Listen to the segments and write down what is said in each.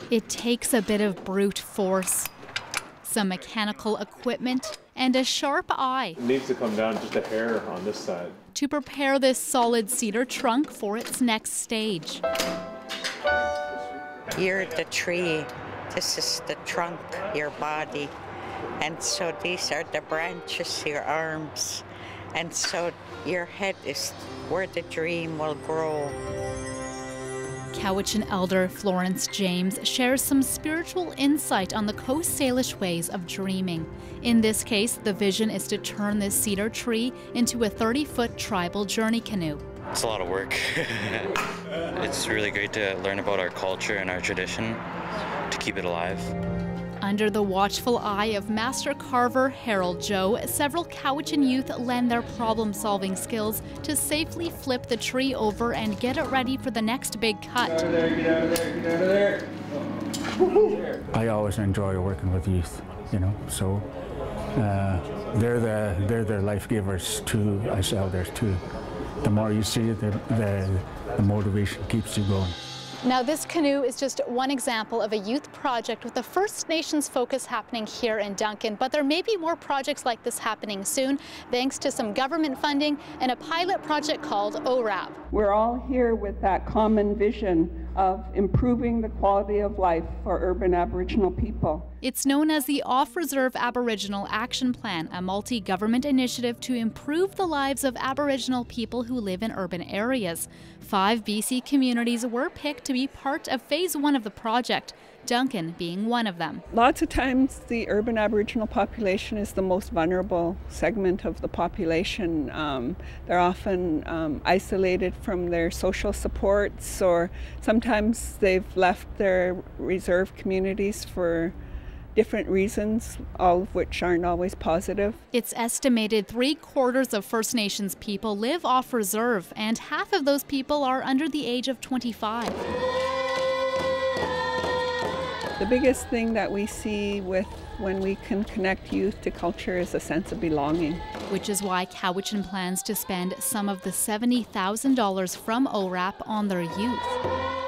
It takes a bit of brute force, some mechanical equipment, and a sharp eye. It needs to come down just a hair on this side To prepare this solid cedar trunk for its next stage. You're the tree, this is the trunk, your body. And so these are the branches, your arms. And so your head is where the dream will grow. Cowichan elder Florence James shares some spiritual insight on the Coast Salish ways of dreaming. In this case, the vision is to turn this cedar tree into a 30-foot tribal journey canoe. It's a lot of work. It's really great to learn about our culture and our tradition, to keep it alive. Under the watchful eye of master carver Harold Joe, several Cowichan youth lend their problem-solving skills to safely flip the tree over and get it ready for the next big cut. Get out of there, get out of there, get out of there. I always enjoy working with youth, you know, so they're the life givers to us elders too. The more you see it, the motivation keeps you going. Now, this canoe is just one example of a youth project with a First Nations focus happening here in Duncan, but there may be more projects like this happening soon, thanks to some government funding and a pilot project called ORAAP. We're all here with that common vision of improving the quality of life for urban Aboriginal people. It's known as the Off-Reserve Aboriginal Action Plan, a multi-government initiative to improve the lives of Aboriginal people who live in urban areas. 5 BC communities were picked to be part of Phase 1 of the project, Duncan being one of them. Lots of times the urban Aboriginal population is the most vulnerable segment of the population. They're often isolated from their social supports, or sometimes they've left their reserve communities for different reasons, all of which aren't always positive. It's estimated 3/4 of First Nations people live off reserve, and half of those people are under the age of 25. The biggest thing that we see when we can connect youth to culture is a sense of belonging. Which is why Cowichan plans to spend some of the $70,000 from ORAAP on their youth.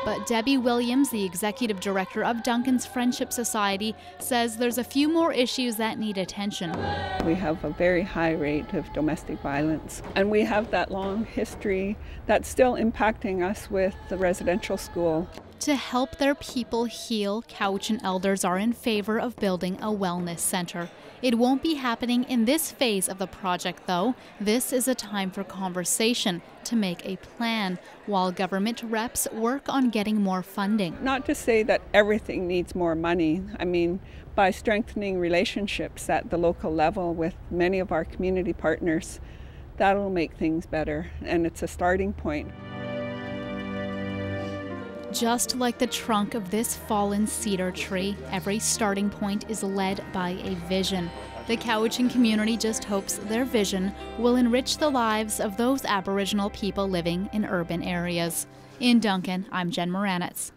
But Debbie Williams, the executive director of Duncan's Friendship Society, says there's a few more issues that need attention. We have a very high rate of domestic violence, and we have that long history that's still impacting us with the residential school. To help their people heal, Cowichan elders are in favor of building a wellness center. It won't be happening in this phase of the project, though. This is a time for conversation, to make a plan, while government reps work on getting more funding. Not to say that everything needs more money. I mean, by strengthening relationships at the local level with many of our community partners, that'll make things better, and it's a starting point. Just like the trunk of this fallen cedar tree, every starting point is led by a vision. The Cowichan community just hopes their vision will enrich the lives of those Aboriginal people living in urban areas. In Duncan, I'm Jen Muranetz.